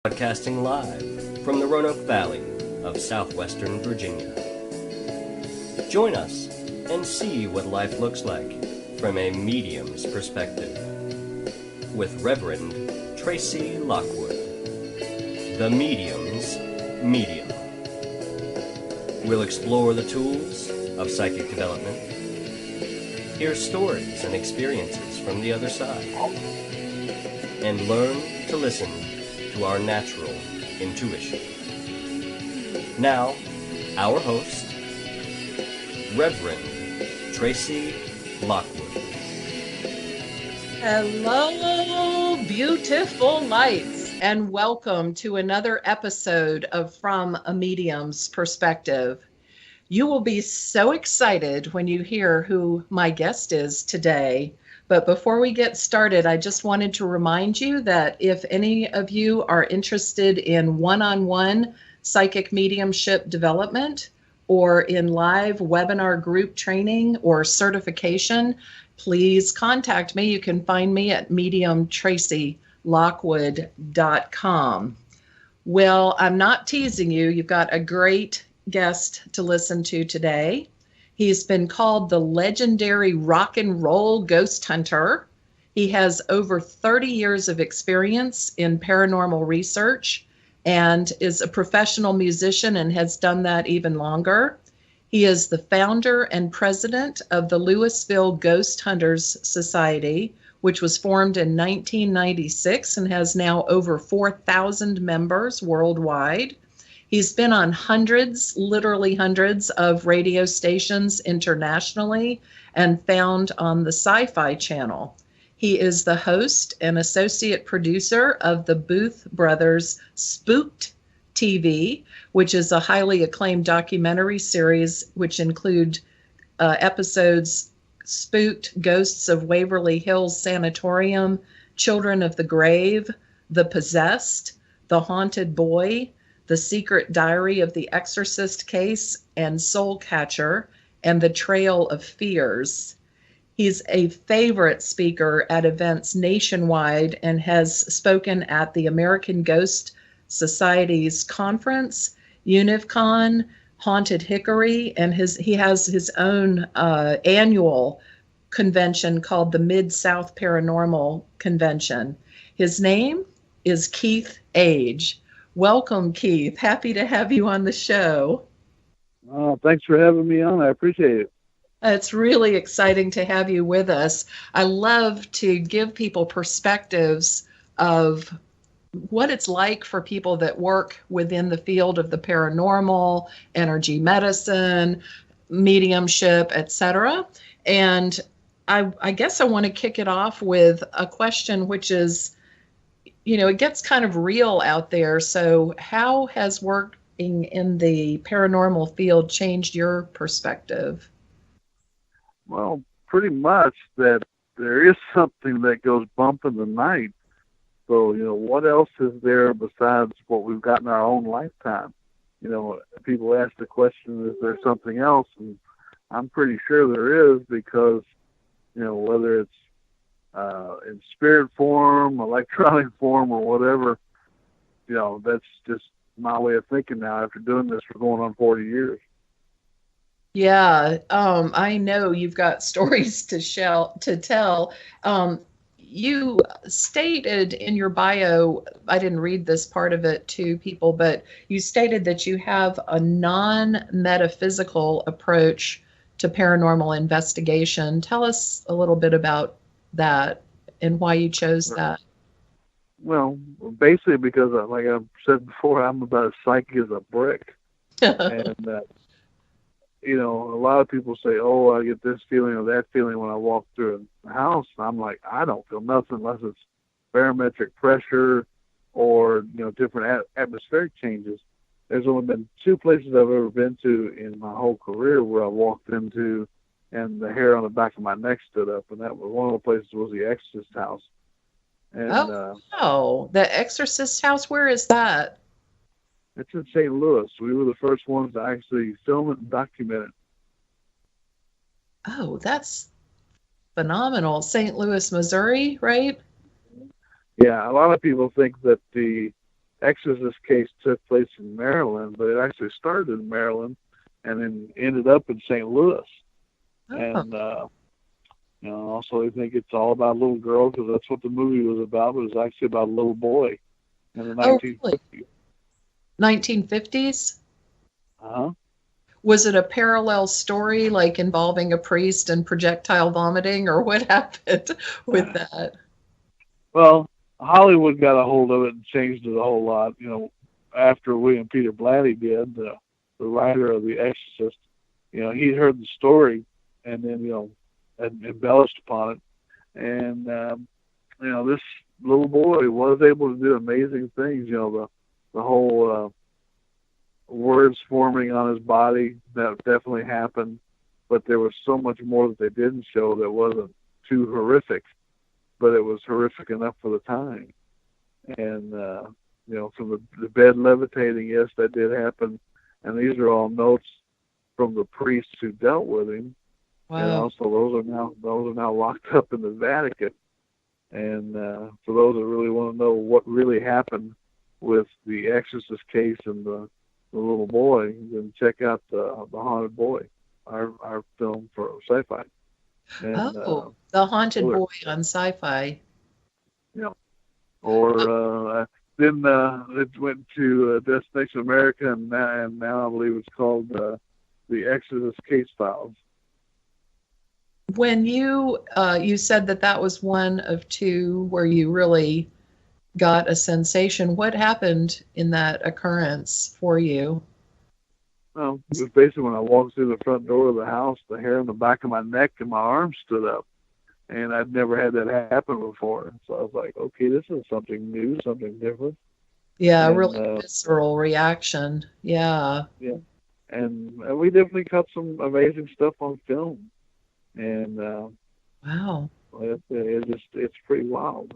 Broadcasting live from the Roanoke Valley of southwestern Virginia. Join us and see what life looks like from a medium's perspective with Reverend Tracy Lockwood, the medium's medium. We'll explore the tools of psychic development, hear stories and experiences from the other side, and learn to listen to our natural intuition. Now, our host, Reverend Tracy Lockwood. Hello, beautiful lights, and welcome to another episode of From a Medium's Perspective. You will be so excited when you hear who my guest is today. But before we get started, I just wanted to remind you that if any of you are interested in one-on-one psychic mediumship development or in live webinar group training or certification, please contact me. You can find me at mediumtracylockwood.com. Well, I'm not teasing you. You've got a great guest to listen to today. He's been called the legendary rock and roll ghost hunter. He has over 30 years of experience in paranormal research and is a professional musician and has done that even longer. He is the founder and president of the Louisville Ghost Hunters Society, which was formed in 1996 and has now over 4,000 members worldwide. He's been on hundreds, literally hundreds of radio stations internationally and found on the SKYPE channel. He is the host and associate producer of the Booth Brothers Spooked TV, which is a highly acclaimed documentary series which include episodes Spooked, Ghosts of Waverly Hills Sanatorium, Children of the Grave, The Possessed, The Haunted Boy, The Secret Diary of the Exorcist Case, and Soul Catcher, and The Trail of Fears. He's a favorite speaker at events nationwide and has spoken at the American Ghost Society's conference, UnivCon, Haunted Hickory, and he has his own annual convention called the Mid-South Paranormal Convention. His name is Keith Age. Welcome, Keith. Happy to have you on the show. Thanks for having me on. I appreciate it. It's really exciting to have you with us. I love to give people perspectives of what it's like for people that work within the field of the paranormal, energy medicine, mediumship, etc. And I guess I want to kick it off with a question, which is, it gets kind of real out there. So how has working in the paranormal field changed your perspective? Well, pretty much that there is something that goes bump in the night. So, what else is there besides what we've got in our own lifetime? People ask the question, is there something else? And I'm pretty sure there is because, whether it's in spirit form, electronic form, or whatever, that's just my way of thinking now after doing this for going on 40 years. Yeah, I know you've got stories to tell. You stated in your bio, I didn't read this part of it to people, but you stated that you have a non-metaphysical approach to paranormal investigation. Tell us a little bit about that and why you chose that. Well, basically because, like I've said before, I'm about as psychic as a brick. And, a lot of people say, oh, I get this feeling or that feeling when I walk through a house. And I'm like, I don't feel nothing unless it's barometric pressure or, different atmospheric changes. There's only been two places I've ever been to in my whole career where I walked into and the hair on the back of my neck stood up. And that was one of the places was the Exorcist house. And, the Exorcist house, where is that? It's in St. Louis. We were the first ones to actually film it and document it. Oh, that's phenomenal. St. Louis, Missouri, right? Yeah, a lot of people think that the exorcist case took place in Maryland, but it actually started in Maryland and then ended up in St. Louis. Oh. And, also I think it's all about a little girl because that's what the movie was about, but it was actually about a little boy in the 1950s. Really? 1950s? Uh-huh. Was it a parallel story, like involving a priest and projectile vomiting, or what happened with that? Well, Hollywood got a hold of it and changed it a whole lot. After William Peter Blatty did, the writer of The Exorcist, he'd heard the story and then, had embellished upon it. And, this little boy was able to do amazing things. The whole words forming on his body, that definitely happened. But there was so much more that they didn't show that wasn't too horrific, but it was horrific enough for the time. And, from the bed levitating, yes, that did happen. And these are all notes from the priests who dealt with him. Wow. And also those are now locked up in the Vatican. And for those that really want to know what really happened with the Exorcist case and the little boy, then check out the Haunted Boy, our film for SKYPE. And, The Haunted Boy on Sci-Fi. Yeah. Or then it went to Destination America, and now I believe it's called The Exorcist Case Files. When you said that was one of two where you really got a sensation, what happened in that occurrence for you? Well, it was basically when I walked through the front door of the house, the hair on the back of my neck and my arms stood up. And I'd never had that happen before. So I was like, okay, this is something new, something different. Yeah, a really visceral reaction. Yeah. Yeah. And we definitely cut some amazing stuff on film. And wow. It's pretty wild.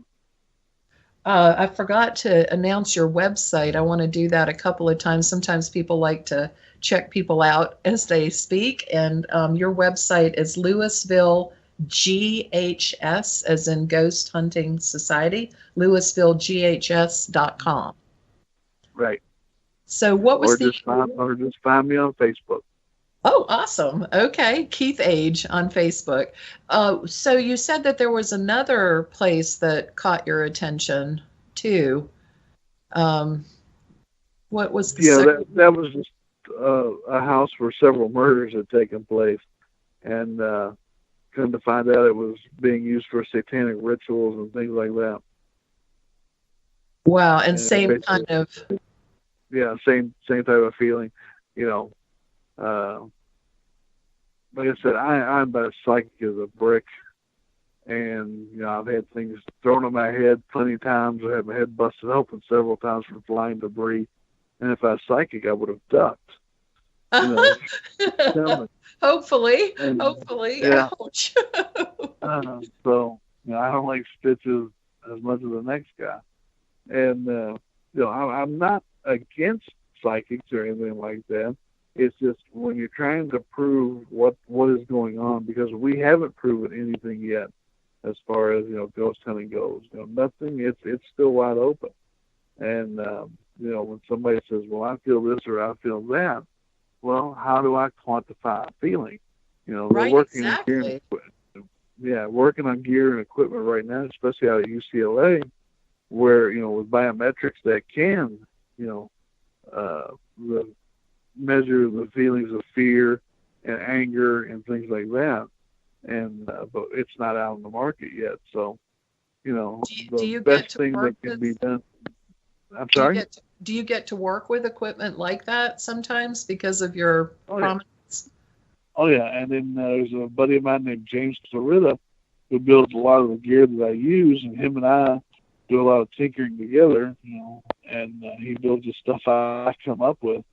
I forgot to announce your website. I want to do that a couple of times. Sometimes people like to check people out as they speak. And your website is Louisville GHS, as in Ghost Hunting Society, LouisvilleGHS.com. Right. So what was just find me on Facebook. Oh, awesome. Okay. Keith Age on Facebook. So you said that there was another place that caught your attention too. What was the second? That was just a house where several murders had taken place. And come to find out it was being used for satanic rituals and things like that. Wow. And same kind of... Yeah, same type of feeling, like I said, I'm about as psychic as a brick, and I've had things thrown on my head plenty of times. I had my head busted open several times from flying debris, and if I was psychic, I would have ducked. Hopefully, yeah. Ouch. So I don't like stitches as much as the next guy, and I'm not against psychics or anything like that. It's just when you're trying to prove what is going on, because we haven't proven anything yet as far as ghost hunting goes. Nothing. It's still wide open. And when somebody says, "Well, I feel this or I feel that," well, how do I quantify a feeling? They're working on gear and equipment. Yeah, working on gear and equipment right now, especially out at UCLA, where with biometrics that can measure the feelings of fear and anger and things like that, and but it's not out on the market yet. So, the best thing that can be done. I'm sorry. Do you get to work with equipment like that sometimes because of your prominence? Oh yeah, and then there's a buddy of mine named James Florida who builds a lot of the gear that I use, and him and I do a lot of tinkering together, and he builds the stuff I come up with.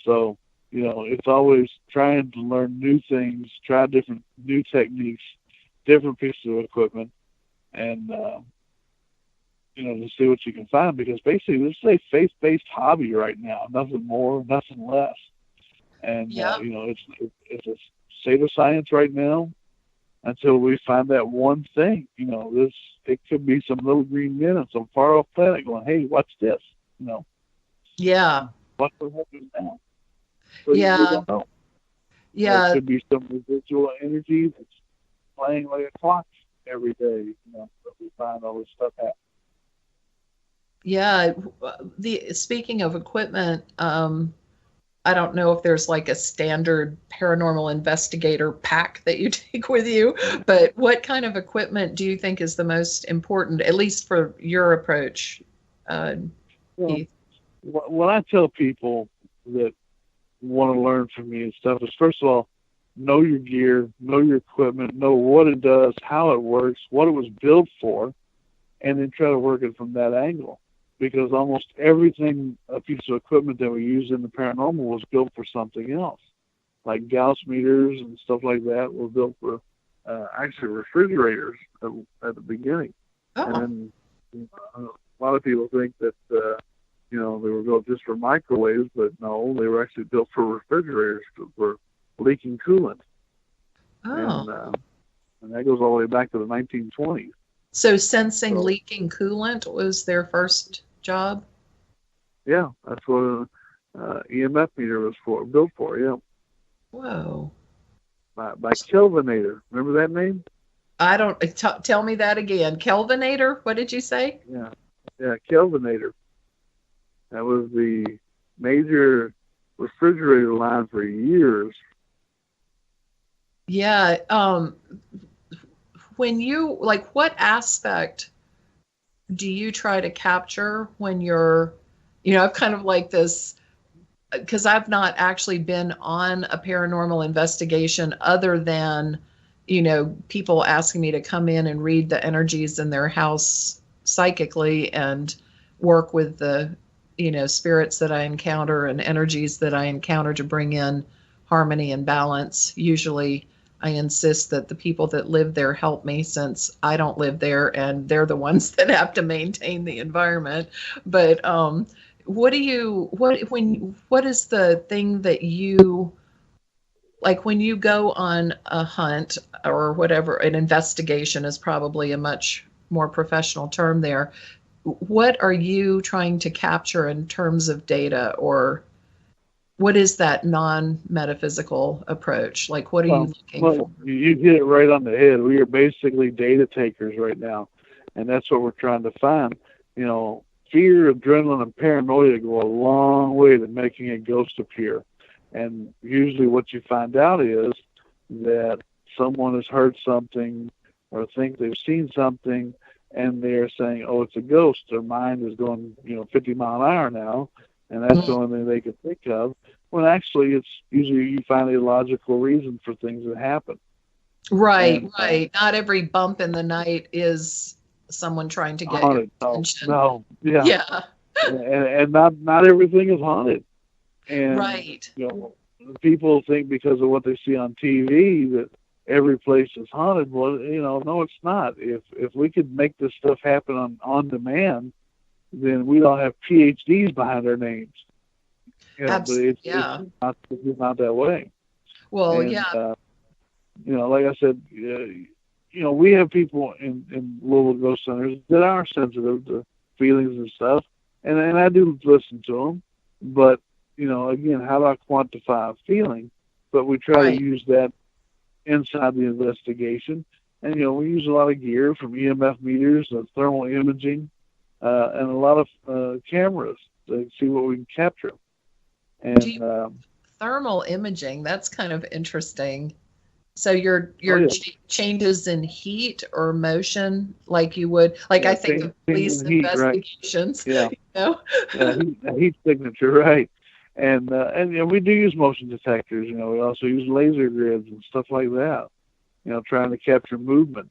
So, it's always trying to learn new things, try different new techniques, different pieces of equipment, and, to see what you can find, because basically this is a faith-based hobby right now, nothing more, nothing less. And, it's a state of science right now until we find that one thing. It could be some little green men on some far-off planet going, "Hey, watch this," Yeah. What will happen now? So you Yeah. don't know. There Yeah. could be some residual energy that's playing like a clock every day. That we find all this stuff happen. Yeah. Speaking of equipment, I don't know if there's like a standard paranormal investigator pack that you take with you, but what kind of equipment do you think is the most important, at least for your approach, Well, Keith? what I tell people that want to learn from me and stuff is, first of all, know your gear, know your equipment, know what it does, how it works, what it was built for, and then try to work it from that angle. Because almost everything, a piece of equipment that we use in the paranormal was built for something else. Like Gauss meters and stuff like that were built for actually refrigerators at the beginning. Oh. And then a lot of people think that they were built just for microwaves, but no, they were actually built for refrigerators for leaking coolant. Oh. And that goes all the way back to the 1920s. So sensing leaking coolant was their first job? Yeah, that's what an EMF meter was built for, yeah. Whoa. By Kelvinator. Remember that name? I don't, tell me that again. Kelvinator? What did you say? Yeah, Kelvinator. That was the major refrigerator line for years. Yeah. When you, like, what aspect do you try to capture when you're, I've kind of like this, because I've not actually been on a paranormal investigation other than, people asking me to come in and read the energies in their house psychically and work with the, spirits that I encounter and energies that I encounter to bring in harmony and balance. Usually I insist that the people that live there help me, since I don't live there and they're the ones that have to maintain the environment. But what is the thing that you like when you go on a hunt or whatever? An investigation is probably a much more professional term there. What are you trying to capture in terms of data, or what is that non-metaphysical approach? Like, what are you looking for? You hit it right on the head. We are basically data takers right now, and that's what we're trying to find. Fear, adrenaline, and paranoia go a long way to making a ghost appear. And usually what you find out is that someone has heard something or think they've seen something, and they're saying, oh, it's a ghost. Their mind is going, 50 mile an hour now, and that's the only thing they can think of. When actually it's usually you find a logical reason for things that happen. Right. Not every bump in the night is someone trying to get your attention. No, yeah. Yeah. and not everything is haunted. And, right. People think because of what they see on TV that every place is haunted. Well, no, it's not. If we could make this stuff happen on demand, then we don't have PhDs behind our names. Absolutely. But it's not that way. Well, like I said, we have people in Louisville Ghost Centers that are sensitive to feelings and stuff, and I do listen to them. But again, how do I quantify a feeling? But we try to use that inside the investigation, and we use a lot of gear, from EMF meters to thermal imaging, and a lot of cameras to see what we can capture. And thermal imaging, that's kind of interesting. So your changes in heat or motion, like you would, like I think of police investigations. Right. Heat signature, right? And we do use motion detectors. We also use laser grids and stuff like that. Trying to capture movement.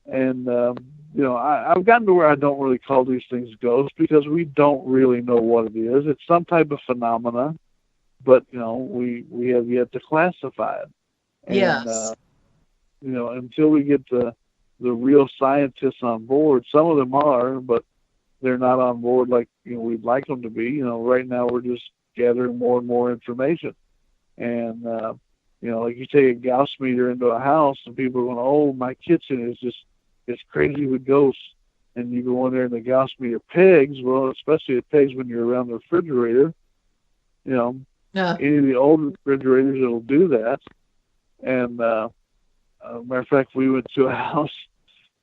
And I've gotten to where I don't really call these things ghosts, because we don't really know what it is. It's some type of phenomena, but we have yet to classify it. And, yes. Until we get the real scientists on board, some of them are, but they're not on board like we'd like them to be. Right now we're just gathering more and more information. And like you take a Gauss meter into a house, and people are going, "Oh, my kitchen is just it's crazy with ghosts." and you go in there and the Gauss meter pegs, well, especially it pegs when you're around the refrigerator, you know, any of the older refrigerators, it'll do that. And matter of fact, we went to a house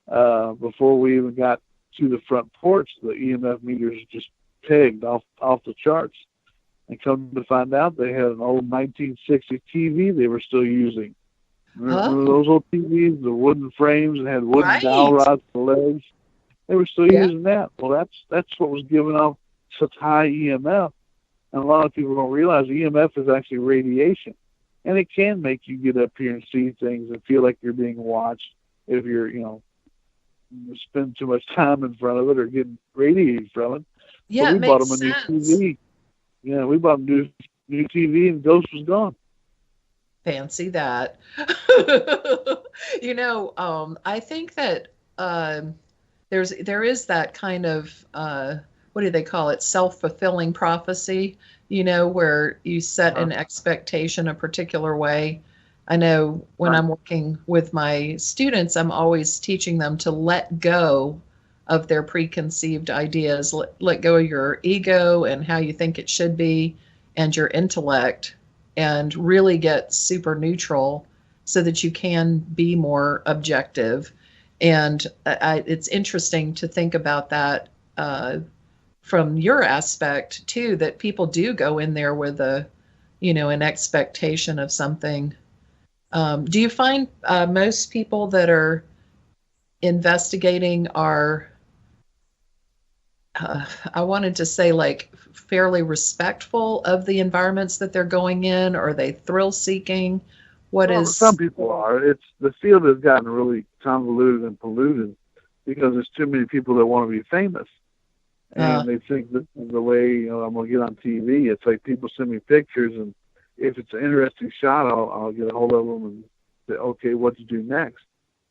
before we even got to the front porch. The EMF meters just pegged off the charts. And come to find out, they had an old 1960 TV they were still using. Remember those old TVs, the wooden frames, and had wooden dowel rods for legs? They were still using that. Well, that's what was giving off such high EMF. And a lot of people don't realize EMF is actually radiation. And it can make you get up here and see things and feel like you're being watched if you're, spend too much time in front of it or getting radiated from it. Yeah, so we bought them makes a new sense. TV. Yeah, we bought them a new TV and the ghost was gone. Fancy that. I think that there is that kind of what do they call it? Self-fulfilling prophecy, where you set an expectation a particular way. I know when I'm working with my students, I'm always teaching them to let go of their preconceived ideas, let go of your ego and how you think it should be and your intellect, and really get super neutral so that you can be more objective. And it's interesting to think about that from your aspect too, that people do go in there with an expectation of something. Do you find most people that are investigating are, I wanted to say, like, fairly respectful of the environments that they're going in? Or are they thrill seeking? Some people are. The field has gotten really convoluted and polluted because there's too many people that want to be famous. And they think this is the way, I'm going to get on TV. It's like people send me pictures, and if it's an interesting shot, I'll get a hold of them and say, okay, what to do next?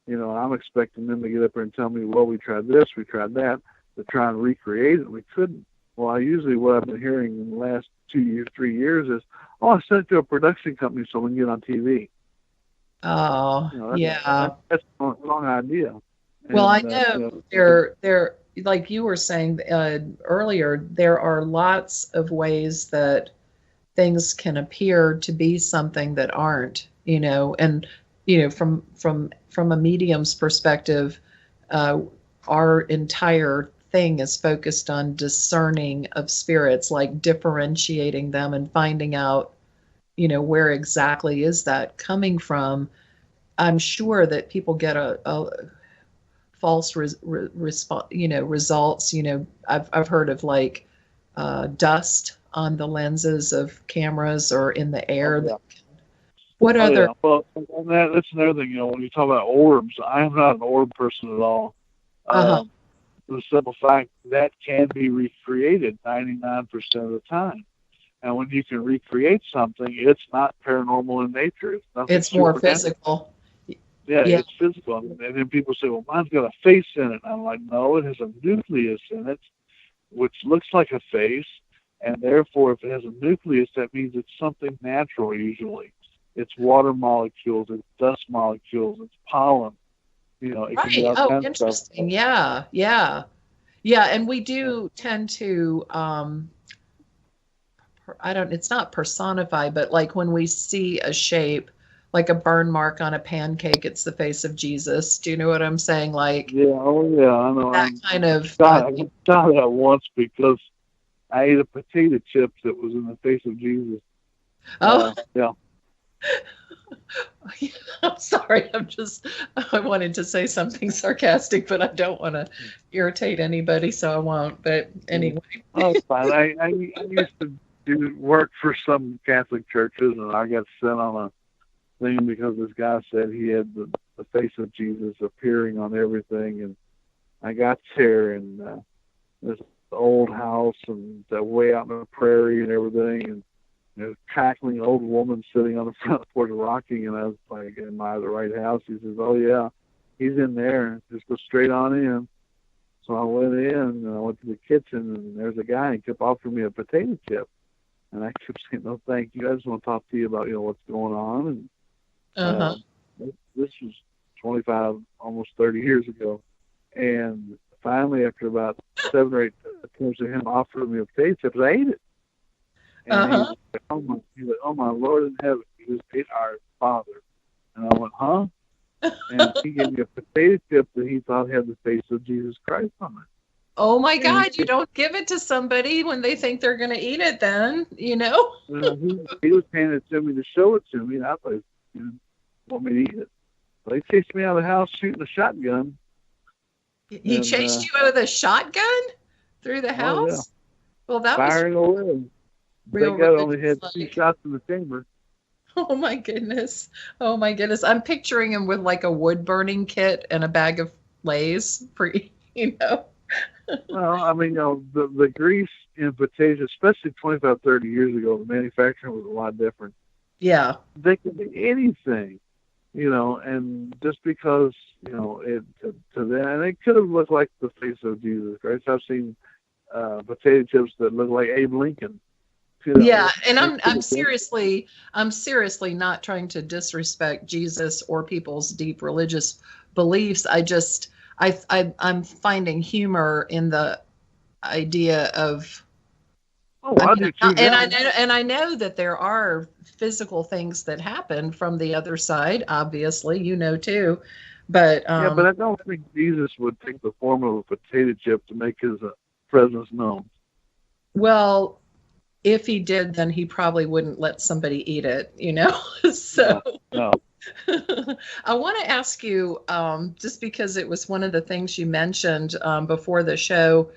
I'm expecting them to get up there and tell me, well, we tried this, we tried that, to try and recreate it. We couldn't. Well, what I've been hearing in the last 2 years, 3 years is, I sent it to a production company so we can get on TV. That's the wrong idea. Well, I know they're like you were saying earlier, there are lots of ways that things can appear to be something that aren't, and, from a medium's perspective, our entire thing is focused on discerning of spirits, like differentiating them and finding out, where exactly is that coming from. I'm sure that people get a false results. I've heard of like dust on the lenses of cameras or in the air. What other? Yeah. Well, that's another thing. When you talk about orbs, I am not an orb person at all. The simple fact that can be recreated 99% of the time. And when you can recreate something, it's not paranormal in nature. It's more physical. Yeah, it's physical. And then people say, well, mine's got a face in it. I'm like, no, it has a nucleus in it, which looks like a face. And therefore, if it has a nucleus, that means it's something natural usually. It's water molecules, it's dust molecules, it's pollen. It can be all kinds of interesting. stuff. Yeah. And we do tend to, it's not personify, but like when we see a shape, like a burn mark on a pancake, it's the face of Jesus. Do you know what I'm saying? Like, I know. That kind of. I got that once because I ate a potato chip that was in the face of Jesus. Yeah. I'm sorry. I wanted to say something sarcastic, but I don't want to irritate anybody, so I won't. But anyway. It's fine. I used to do work for some Catholic churches, and I got sent on a thing because this guy said he had the face of Jesus appearing on everything. And I got there, and this old house, and way out in the prairie and everything, and a cackling old woman sitting on the front porch rocking, and I was like, am I at the right house? He says, oh yeah, he's in there. Just go straight on in. So I went in, and I went to the kitchen, and there's a guy, and he kept offering me a potato chip. And I kept saying, no, thank you. I just want to talk to you about, what's going on. And this was 25, almost 30 years ago. And finally, after about 7 or 8 attempts of him offering me a potato chips, I ate it. And he was like, oh my Lord in heaven, he was our Father. And I went, huh? And he gave me a potato chip that he thought had the face of Jesus Christ on it. Oh my God, you don't give it to somebody when they think they're going to eat it then, you know? He was handing it to me to show it to me, and I thought, want me to eat it. So he chased me out of the house shooting a shotgun. He chased you with a shotgun through the house? Oh, yeah. Well, that firing was away. real. That guy only had 2 shots in the chamber. Oh my goodness. Oh my goodness. I'm picturing him with like a wood burning kit and a bag of Lay's for, you know. Well, I mean, the grease in potatoes, especially 25, 30 years ago, the manufacturing was a lot different. Yeah. They could be anything, and just because, it to them, and it could have looked like the face of Jesus Christ. I've seen potato chips that look like Abe Lincoln. Yeah, and I'm seriously not trying to disrespect Jesus or people's deep religious beliefs. I'm finding humor in the idea of. I know that there are physical things that happen from the other side. Obviously, too, but but I don't think Jesus would take the form of a potato chip to make his presence known. Well, if he did, then he probably wouldn't let somebody eat it, So. No. I want to ask you, just because it was one of the things you mentioned before the show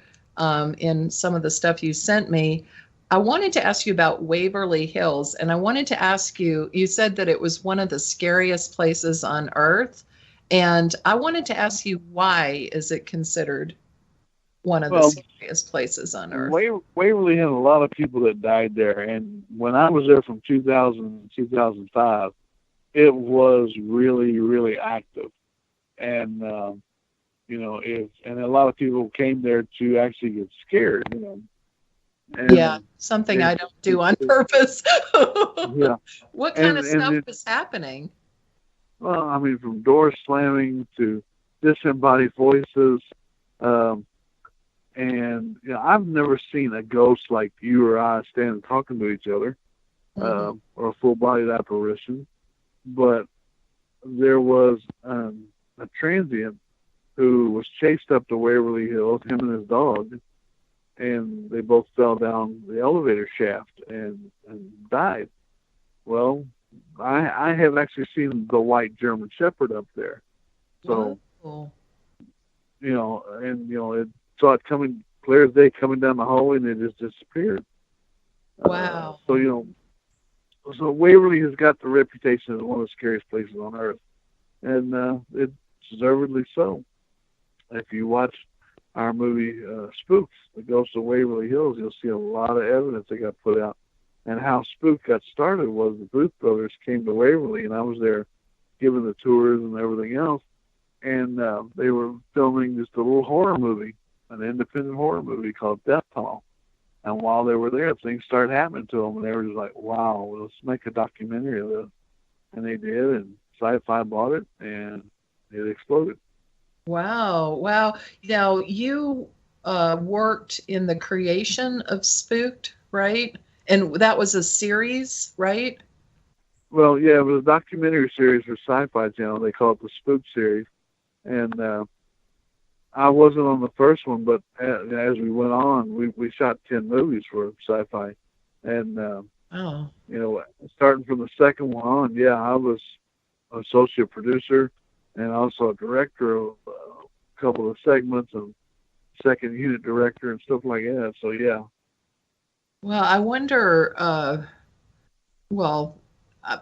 in some of the stuff you sent me, I wanted to ask you about Waverly Hills. And I wanted to ask you, you said that it was one of the scariest places on earth. And I wanted to ask you, why is it considered one of the scariest places on earth? Waverly had a lot of people that died there. And when I was there from 2000 to 2005, it was really, really active. And, and a lot of people came there to actually get scared, And something I don't do on purpose. Yeah. What kind of stuff was happening? Well, I mean, from door slamming to disembodied voices. And, I've never seen a ghost like you or I standing talking to each other, or a full-bodied apparition. But there was a transient who was chased up to Waverly Hills, him and his dog, and they both fell down the elevator shaft and died. Well, I have actually seen the white German Shepherd up there. So, it saw it coming clear as day, coming down the hallway, and it just disappeared. Wow. So Waverly has got the reputation as one of the scariest places on earth, and it's deservedly so. If you watch our movie Spooks, The Ghost of Waverly Hills, you'll see a lot of evidence that got put out. And how Spook got started was the Booth brothers came to Waverly, and I was there giving the tours and everything else, and they were filming just a little horror movie, an independent horror movie called Death Tunnel. And while they were there, things started happening to them, and they were just like, wow, let's make a documentary of this. And they did, and SKYPE bought it, and it exploded. Wow. Now, you worked in the creation of Spooked, right? And that was a series, right? Well, yeah, it was a documentary series for Sci-Fi Channel. They call it the Spook series. And I wasn't on the first one, but as we went on, we shot 10 movies for Sci-Fi. And, starting from the second one on, I was an associate producer and also a director of a couple of segments and second unit director and stuff like that. So, yeah. Well, I wonder,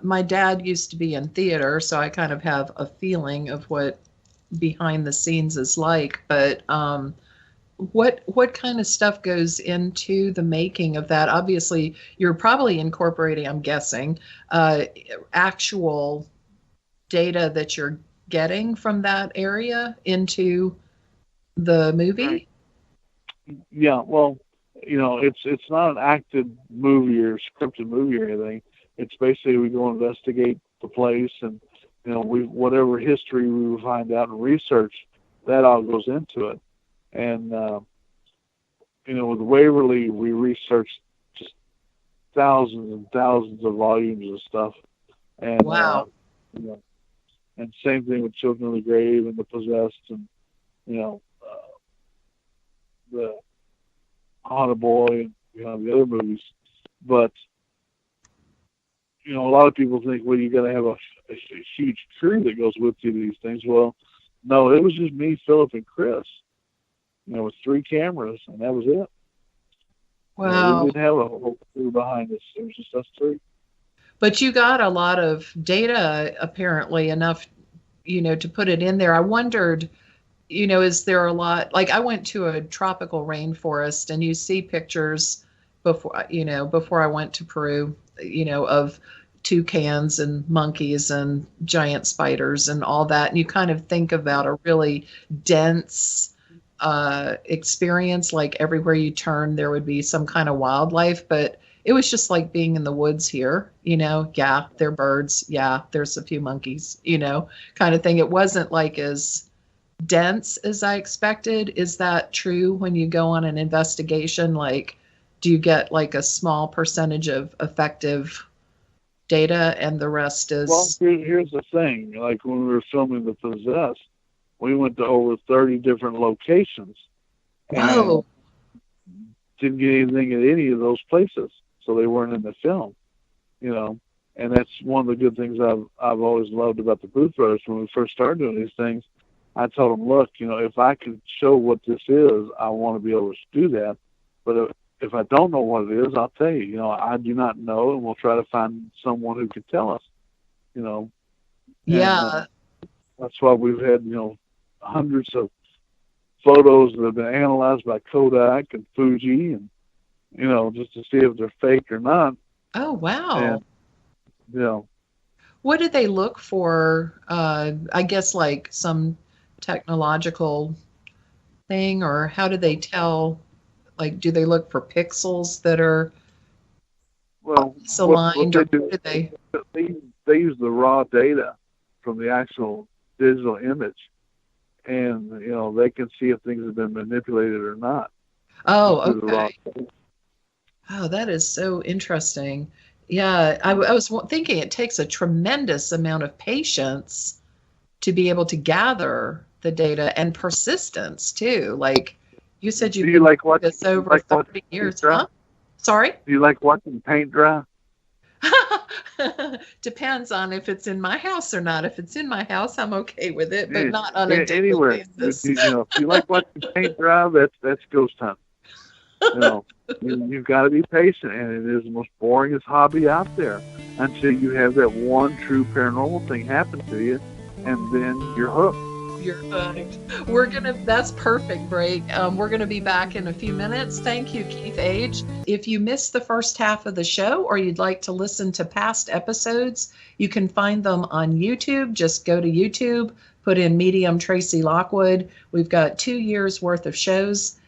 my dad used to be in theater, so I kind of have a feeling of what behind the scenes is like, but what kind of stuff goes into the making of that? Obviously, you're probably incorporating, I'm guessing, actual data that you're getting from that area into the movie. Yeah, well, it's not an acted movie or scripted movie or anything. It's basically we go investigate the place, and whatever history we find out and research, that all goes into it. And, with Waverly, we researched just thousands and thousands of volumes of stuff. And, Wow. And same thing with Children of the Grave and The Possessed and, the Haunted Boy and, the other movies. But, a lot of people think, well, you got to have a huge crew that goes with you to these things. Well, no, it was just me, Philip, and Chris, with 3 cameras, and that was it. Wow. We didn't have a whole crew behind us. It was just us 3. But you got a lot of data, apparently, enough, to put it in there. I wondered, is there a lot, like I went to a tropical rainforest and you see pictures before I went to Peru, of toucans and monkeys and giant spiders and all that. And you kind of think about a really dense experience, like everywhere you turn, there would be some kind of wildlife, but it was just like being in the woods here, yeah, there are birds. Yeah, there's a few monkeys, kind of thing. It wasn't like as dense as I expected. Is that true when you go on an investigation? Like, do you get like a small percentage of effective data and the rest is... Well, here's the thing. Like when we were filming The Possessed, we went to over 30 different locations. Whoa. And didn't get anything at any of those places. So they weren't in the film, and that's one of the good things I've always loved about the Booth Brothers. When we first started doing these things, I told them, look, if I could show what this is, I want to be able to do that. But if I don't know what it is, I'll tell you, I do not know, and we'll try to find someone who can tell us, Yeah. And, that's why we've had, hundreds of photos that have been analyzed by Kodak and Fuji and, just to see if they're fake or not. Oh, wow. And, what do they look for? I guess like some technological thing, or how do they tell? Like, do they look for pixels that are aligned, or what they use the raw data from the actual digital image, and they can see if things have been manipulated or not. Oh, okay. Oh, that is so interesting. Yeah, I was thinking it takes a tremendous amount of patience to be able to gather the data, and persistence too. Like you said, you've been doing this over 30 years, huh? Sorry? Do you like watching paint dry? Depends on if it's in my house or not. If it's in my house, I'm okay with it, but not on a daily anywhere. basis. If you like watching paint dry, that's ghost hunting. You've got to be patient, and it is the most boringest hobby out there until you have that one true paranormal thing happen to you, and then you're hooked. You're hooked. That's perfect, Break. We're gonna be back in a few minutes. Thank you, Keith Age. If you missed the first half of the show, or you'd like to listen to past episodes, you can find them on YouTube. Just go to YouTube, put in Medium Tracy Lockwood. We've got 2 years worth of shows,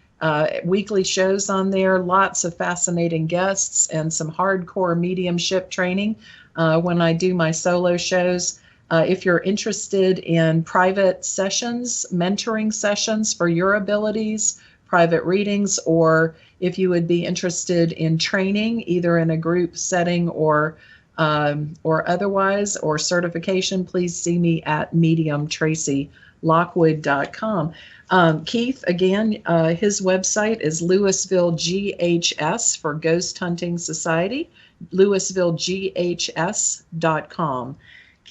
weekly shows on there, lots of fascinating guests, and some hardcore mediumship training when I do my solo shows. If you're interested in private sessions, mentoring sessions for your abilities, private readings, or if you would be interested in training, either in a group setting or otherwise, or certification, please see me at mediumtracylockwood.com. Keith, again, his website is Louisville GHS for Ghost Hunting Society, louisvilleghs.com.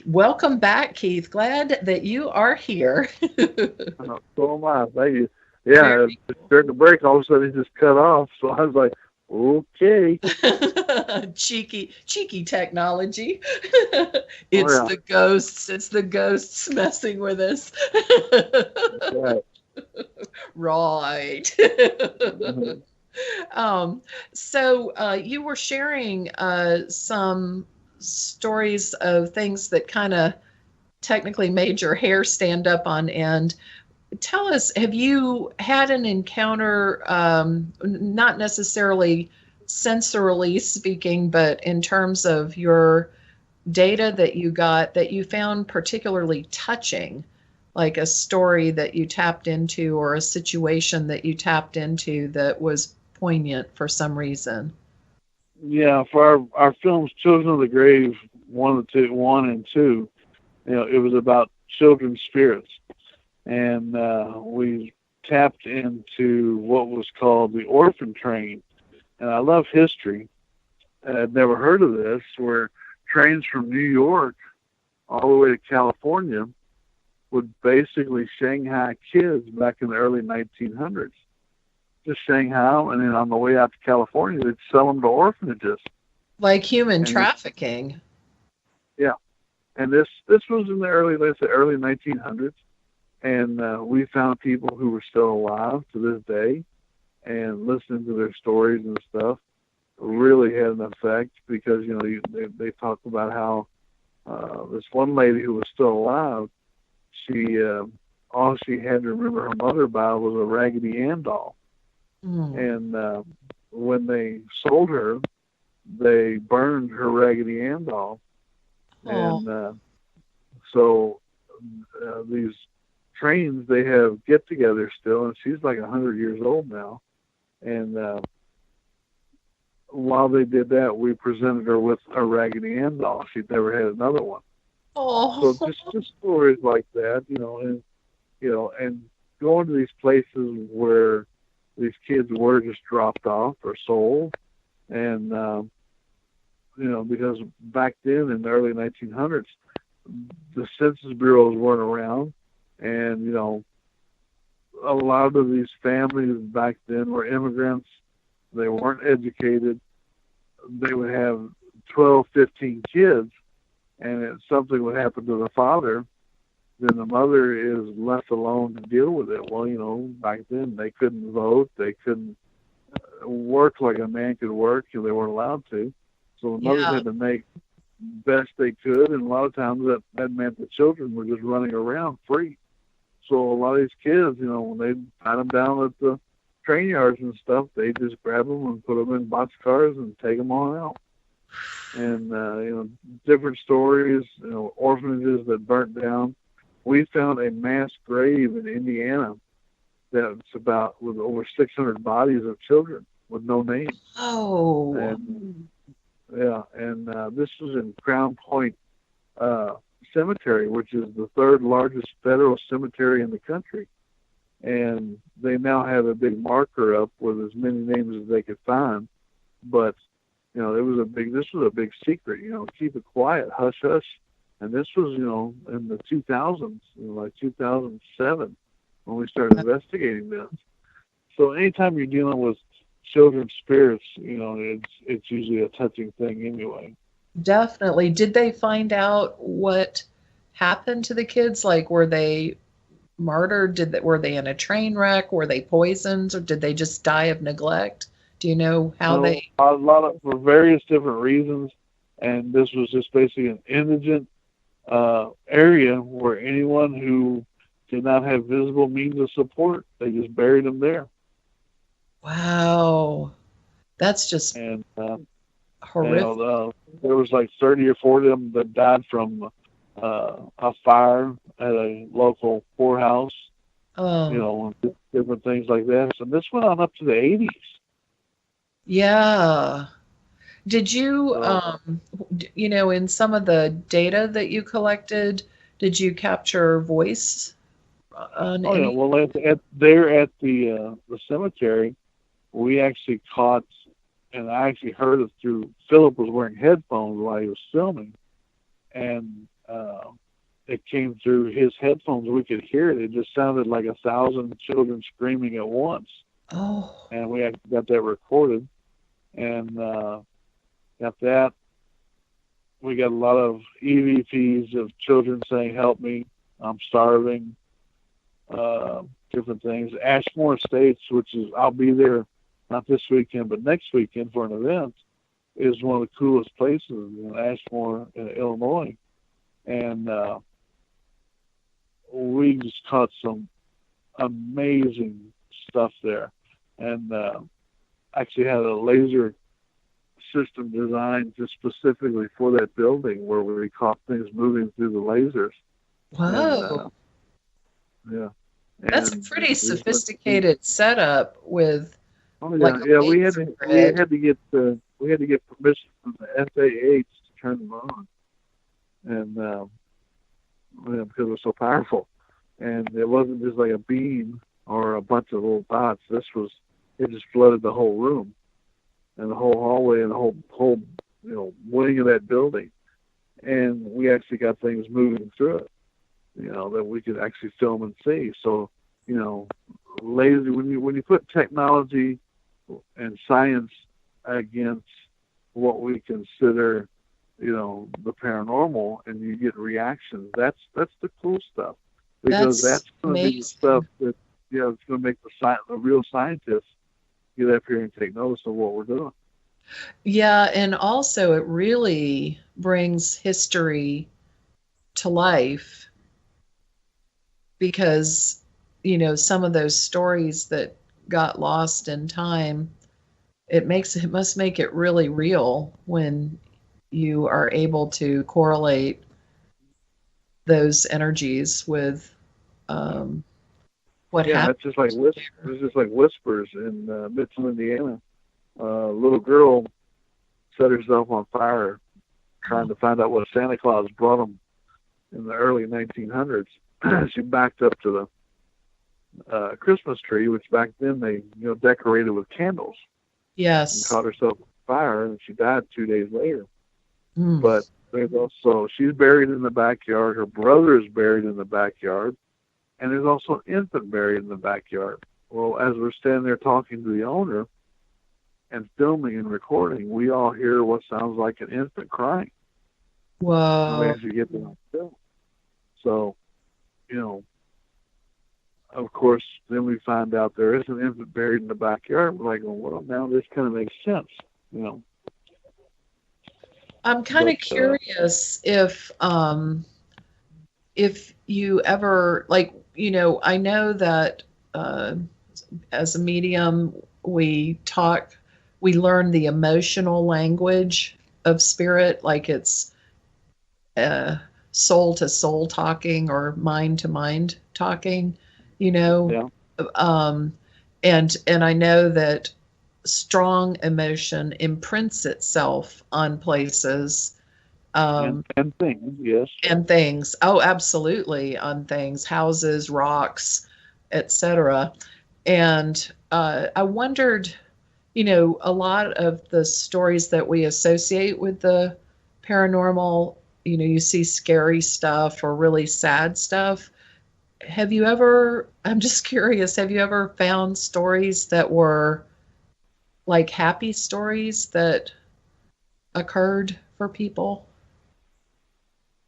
Welcome back, Keith. Glad that you are here. So am I. Thank you. Yeah, during the break, all of a sudden it just cut off. So I was like, okay. cheeky technology. It's the ghosts. It's the ghosts messing with us. Right. Right. So you were sharing some stories of things that kind of technically made your hair stand up on end. Tell us, have you had an encounter, not necessarily sensorily speaking, but in terms of your data that you got that you found particularly touching, like a story that you tapped into or a situation that you tapped into that was poignant for some reason? Yeah, for our films, Children of the Grave 1 and 2, it was about children's spirits, and we tapped into what was called the orphan train. And I love history. I'd never heard of this, where trains from New York all the way to California would basically Shanghai kids back in the early 1900s. Just Shanghai, and then on the way out to California, they'd sell them to orphanages. Like human And trafficking. Yeah, and this was in the early 1900s, and we found people who were still alive to this day, and listening to their stories and stuff really had an effect, because they talk about how this one lady who was still alive, she all she had to remember her mother by was a Raggedy Ann doll. And when they sold her, they burned her Raggedy Ann doll. And so these trains, they have get-togethers still, and she's like 100 years old now. And while they did that, we presented her with a Raggedy Ann doll. She'd never had another one. Oh. So just stories like that, and going to these places where these kids were just dropped off or sold, and because back then in the early 1900s, the Census Bureaus weren't around, and a lot of these families back then were immigrants. They weren't educated. They would have 12, 15 kids, and if something would happen to the father, then the mother is left alone to deal with it. Well, back then they couldn't vote. They couldn't work like a man could work, because they weren't allowed to. So the mothers had to make best they could, and a lot of times that meant the children were just running around free. So a lot of these kids, when they find them down at the train yards and stuff, they just grab them and put them in boxcars and take them on out. And different stories, orphanages that burnt down. We found a mass grave in Indiana that's with over 600 bodies of children with no name. Oh. And this was in Crown Point Cemetery, which is the third largest federal cemetery in the country. And they now have a big marker up with as many names as they could find. But, this was a big secret, keep it quiet, hush, hush. And this was, in the 2000s, like 2007, when we started investigating this. So anytime you're dealing with children's spirits, it's usually a touching thing anyway. Definitely. Did they find out what happened to the kids? Like, were they martyred? Were they in a train wreck? Were they poisoned? Or did they just die of neglect? Do you know how they... For various different reasons. And this was just basically an indigent area where anyone who did not have visible means of support, they just buried them there. Wow. That's just horrific. There was like 30 or 40 of them that died from a fire at a local poorhouse. Different things like that. So this went on up to the 80s. Yeah. Did you, in some of the data that you collected, did you capture voice? Well, at the cemetery, we actually caught, and I actually heard it through, Philip was wearing headphones while he was filming, and it came through his headphones. We could hear it. It just sounded like 1,000 children screaming at once. Oh. And we actually got that recorded, and got that. We got a lot of EVPs of children saying, "Help me, I'm starving." Different things. Ashmore Estates, which is, I'll be there not this weekend, but next weekend for an event, is one of the coolest places in Ashmore, Illinois. And we just caught some amazing stuff there. And actually had a laser system designed just specifically for that building, where we caught things moving through the lasers. Wow. And, Yeah. That's a pretty sophisticated setup with Oh yeah, like a yeah. laser We grid. had to get permission from the FAA to turn them on, and because it was so powerful, and it wasn't just like a beam or a bunch of little dots. It just flooded the whole room and the whole hallway and the whole wing of that building, and we actually got things moving through it, that we could actually film and see. So, laser, when you put technology and science against what we consider, the paranormal, and you get reactions, that's the cool stuff, because that's going to be the stuff that, it's going to make the real scientists get up here and take notice of what we're doing. Yeah, and also it really brings history to life, because some of those stories that got lost in time, it must make it really real when you are able to correlate those energies with what happened. It's just like whispers in Mitchell, Indiana. A little girl set herself on fire trying to find out what Santa Claus brought them in the early 1900s. She backed up to the Christmas tree, which back then they decorated with candles. Yes. And caught herself on fire, and she died 2 days later. Mm. But there's also, she's buried in the backyard. Her brother is buried in the backyard, and there's also an infant buried in the backyard. Well, as we're standing there talking to the owner and filming and recording, we all hear what sounds like an infant crying. Whoa. And we actually get them on film. So, of course, then we find out there is an infant buried in the backyard. We're like, well, now this kind of makes sense, I'm kind of curious if you ever, I know that as a medium, we learn the emotional language of spirit, like it's soul to soul talking or mind to mind talking, Yeah. And I know that strong emotion imprints itself on places. And things, yes. And things. Oh, absolutely. On things, houses, rocks, etc. And I wondered, a lot of the stories that we associate with the paranormal, you see scary stuff or really sad stuff. I'm just curious, have you ever found stories that were like happy stories that occurred for people?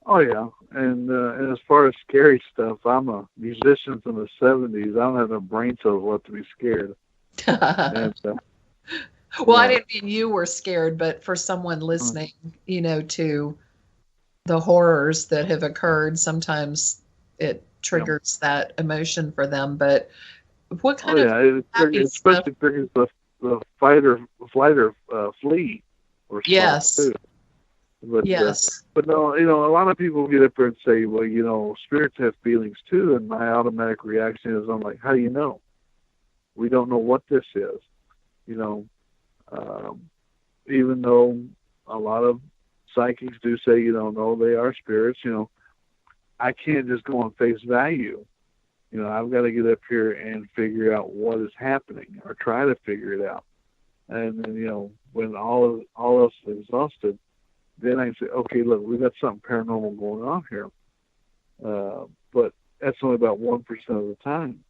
Oh yeah, and as far as scary stuff, I'm a musician from the '70s. I don't have no brain cells left to be scared. And, well, I didn't mean you were scared, but for someone listening, to the horrors that have occurred, sometimes it triggers that emotion for them. But what kind of it especially triggers the flight or flee response. Yes. Too. But, yes. But no, a lot of people get up there and say, well, spirits have feelings too, and my automatic reaction is, I'm like, how do you know? We don't know what this is. Even though a lot of psychics do say, no, they are spirits, I can't just go on face value. I've got to get up here and figure out what is happening, or try to figure it out. And then, when all else is exhausted, then I say, okay, look, we've got something paranormal going on here. But that's only about 1% of the time,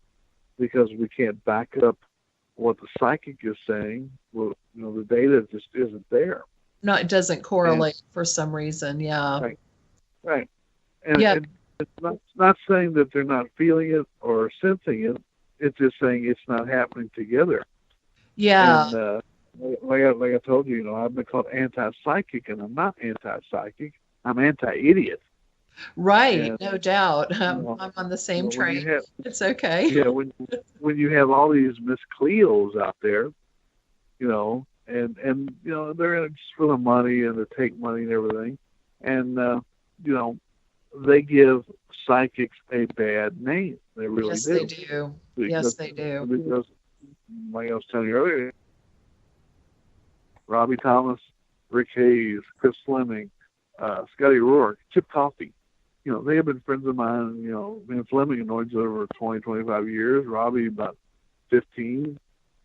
because we can't back up what the psychic is saying. Well, the data just isn't there. No, it doesn't correlate for some reason. Yeah. Right. And it's not saying that they're not feeling it or sensing it. It's just saying it's not happening together. Yeah. And, like I told you, I've been called anti-psychic, and I'm not anti-psychic. I'm anti-idiot. Right, and, no doubt. I'm on the same train. It's okay. Yeah, when you have all these Miss Cleos out there, and they're in it just for the money and to take money and everything, and they give psychics a bad name. They really Yes, do. they do. Yes, they do. Because, like I was telling you earlier, Robbie Thomas, Rick Hayes, Chris Fleming, Scotty Rourke, Chip Coffey. They have been friends of mine. Me and Fleming have known each other over 20, 25 years. Robbie about 15.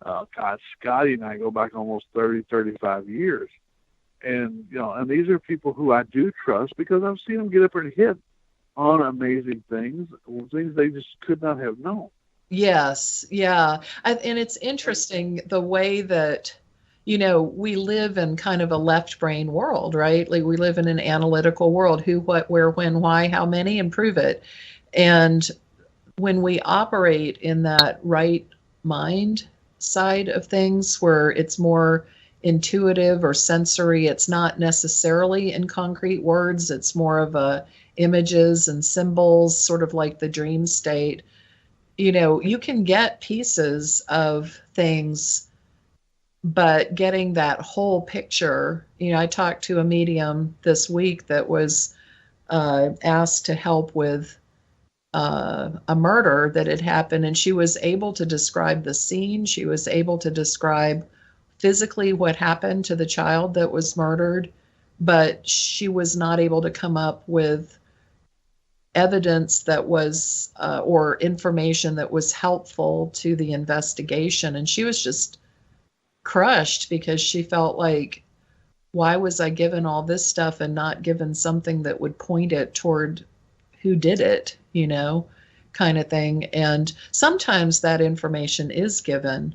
God, Scotty and I go back almost 30, 35 years. And, and these are people who I do trust because I've seen them get up and hit on amazing things they just could not have known. Yes, yeah. And it's interesting the way that, we live in kind of a left brain world, right? Like we live in an analytical world, who, what, where, when, why, how many, and prove it. And when we operate in that right mind side of things where it's more intuitive or sensory, it's not necessarily in concrete words, it's more of images and symbols, sort of like the dream state. You can get pieces of things, but getting that whole picture, I talked to a medium this week that was asked to help with a murder that had happened, and she was able to describe the scene. She was able to describe physically what happened to the child that was murdered, but she was not able to come up with evidence that was or information that was helpful to the investigation. And she was just crushed because she felt like, why was I given all this stuff and not given something that would point it toward who did it, kind of thing. And sometimes that information is given,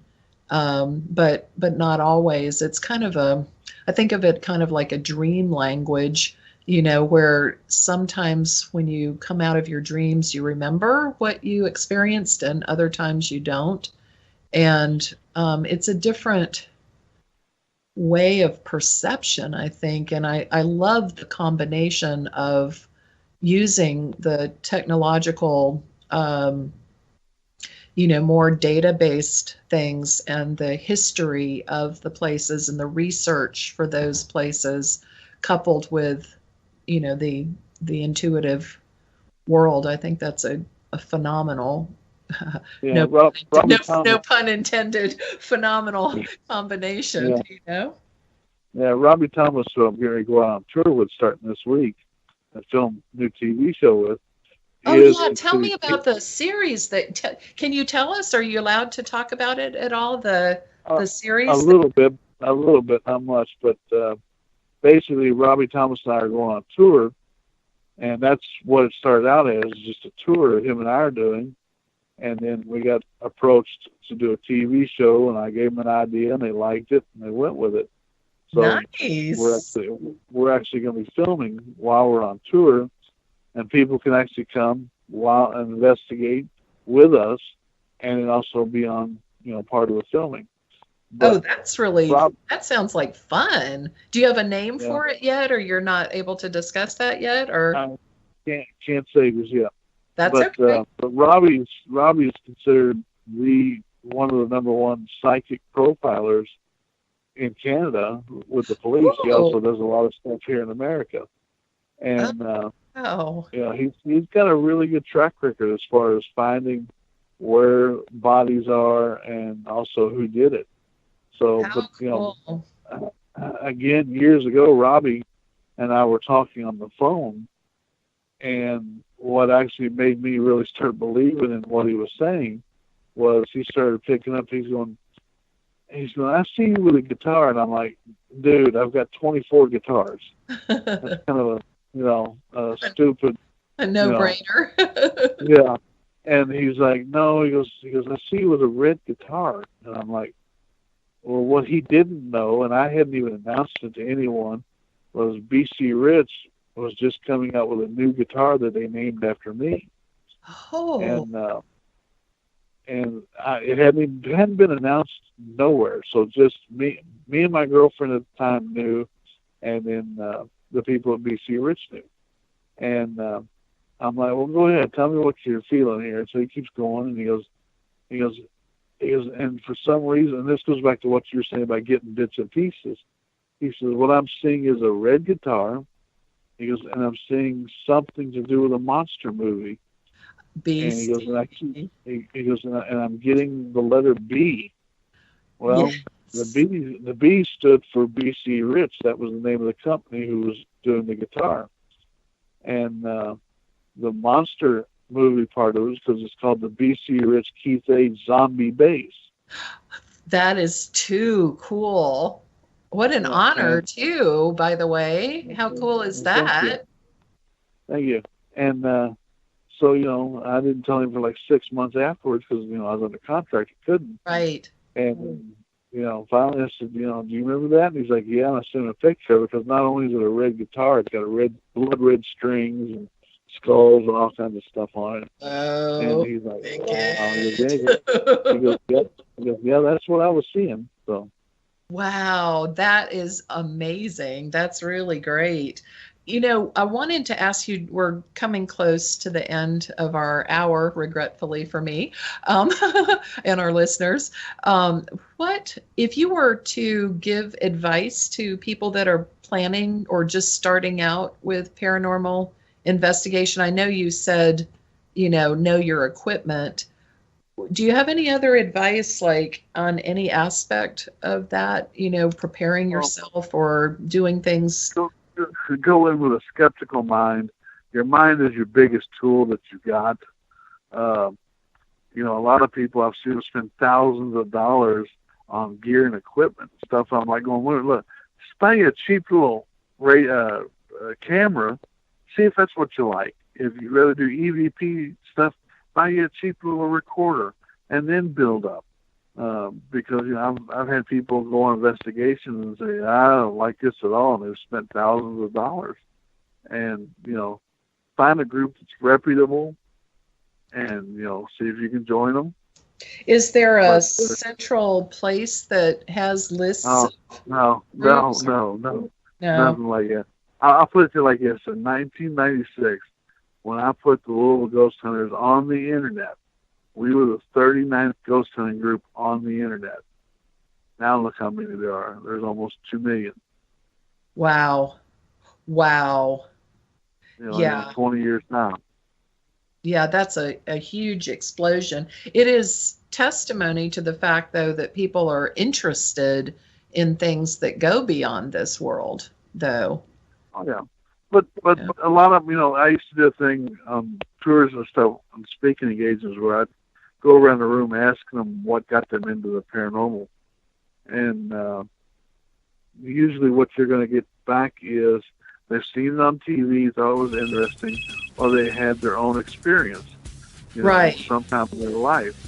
but not always. It's kind of I think of it kind of like a dream language, where sometimes when you come out of your dreams, you remember what you experienced, and other times you don't. And it's a different way of perception, I think. And I love the combination of using the technological, more data-based things and the history of the places and the research for those places, coupled with, the intuitive world. I think that's a phenomenal, Yeah, no pun intended, phenomenal combination. Yeah. Robbie Thomas, who I'm going to go out on tour with starting this week, and film new TV show with. Oh yeah, tell me about the series. Can you tell us? Are you allowed to talk about it at all? The series. A little bit, not much, but basically, Robbie Thomas and I are going on tour, and that's what it started out as, just a tour him and I are doing. And then we got approached to do a TV show, and I gave them an idea, and they liked it, and they went with it. So nice. We're actually going to be filming while we're on tour, and people can actually come and investigate with us, and it also be on part of the filming. But that's that sounds like fun. Do you have a name for it yet, or you're not able to discuss that yet, or? I can't say this yet. That's okay. But Robbie is considered one of the number one psychic profilers in Canada with the police. Ooh. He also does a lot of stuff here in America, and he's got a really good track record as far as finding where bodies are and also who did it. So, cool. Again, years ago, Robbie and I were talking on the phone, and what actually made me really start believing in what he was saying was he started picking up. He's going, I see you with a guitar, and I'm like, dude, I've got 24 guitars. That's kind of a stupid, a no-brainer. Yeah, and he's like, no, he goes, I see you with a red guitar, and I'm like, well, what he didn't know, and I hadn't even announced it to anyone, was BC Rich was just coming out with a new guitar that they named after me. Oh. And it hadn't been announced nowhere. So just me and my girlfriend at the time knew, and then the people at BC Rich knew. And I'm like, well, go ahead, tell me what you're feeling here. And so he keeps going, and he goes, and for some reason, and this goes back to what you're saying about getting bits and pieces. He says, what I'm seeing is a red guitar. He goes, and I'm seeing something to do with a monster movie. And he goes, and he goes, and I'm getting the letter B. Well, yes. the B stood for BC Rich. That was the name of the company who was doing the guitar. And the monster movie part of it, because it's called the BC Rich Keith A. Zombie Bass. That is too cool. What an honor, too, by the way. How cool is that? Thank you. And so, you know, I didn't tell him for like 6 months afterwards because, you know, I was under contract. I couldn't. Right. And, you know, finally I said, you know, do you remember that? And he's like, yeah. And I sent him a picture of it because not only is it a red guitar, it's got a blood red strings and skulls and all kinds of stuff on it. Oh, and he's like, he goes, yeah, that's what I was seeing. So. Wow, that is amazing. That's really great. You know, I wanted to ask you, we're coming close to the end of our hour, regretfully for me, and our listeners. What, if you were to give advice to people that are planning or just starting out with paranormal investigation? I know you said, you know your equipment. Do you have any other advice, like on any aspect of that, you know, preparing yourself or doing things? Go in with a skeptical mind. Your mind is your biggest tool that you got. You know, a lot of people I've seen spend thousands of dollars on gear and equipment and stuff. I'm like going, look, just buy you a cheap little camera. See if that's what you like. If you'd rather do EVP stuff, buy you a cheap little recorder and then build up. Because, you know, I've had people go on investigations and say, I don't like this at all, and they've spent thousands of dollars. And, you know, find a group that's reputable and, you know, see if you can join them. Is there a central place that has lists? No, nothing like that. I'll put it to you like this. In 1996, when I put the Louisville Ghost Hunters on the internet, we were the 39th ghost hunting group on the internet. Now look how many there are. There's almost 2 million. Wow. You know, in 20 years now. Yeah, that's a huge explosion. It is testimony to the fact, though, that people are interested in things that go beyond this world, though. Oh, yeah. But a lot of, you know, I used to do a thing, tours and stuff, on speaking engagements where I'd go around the room asking them what got them into the paranormal. And usually what you're going to get back is they've seen it on TV, thought it was interesting, or they had their own experience, you know, right, sometime in their life.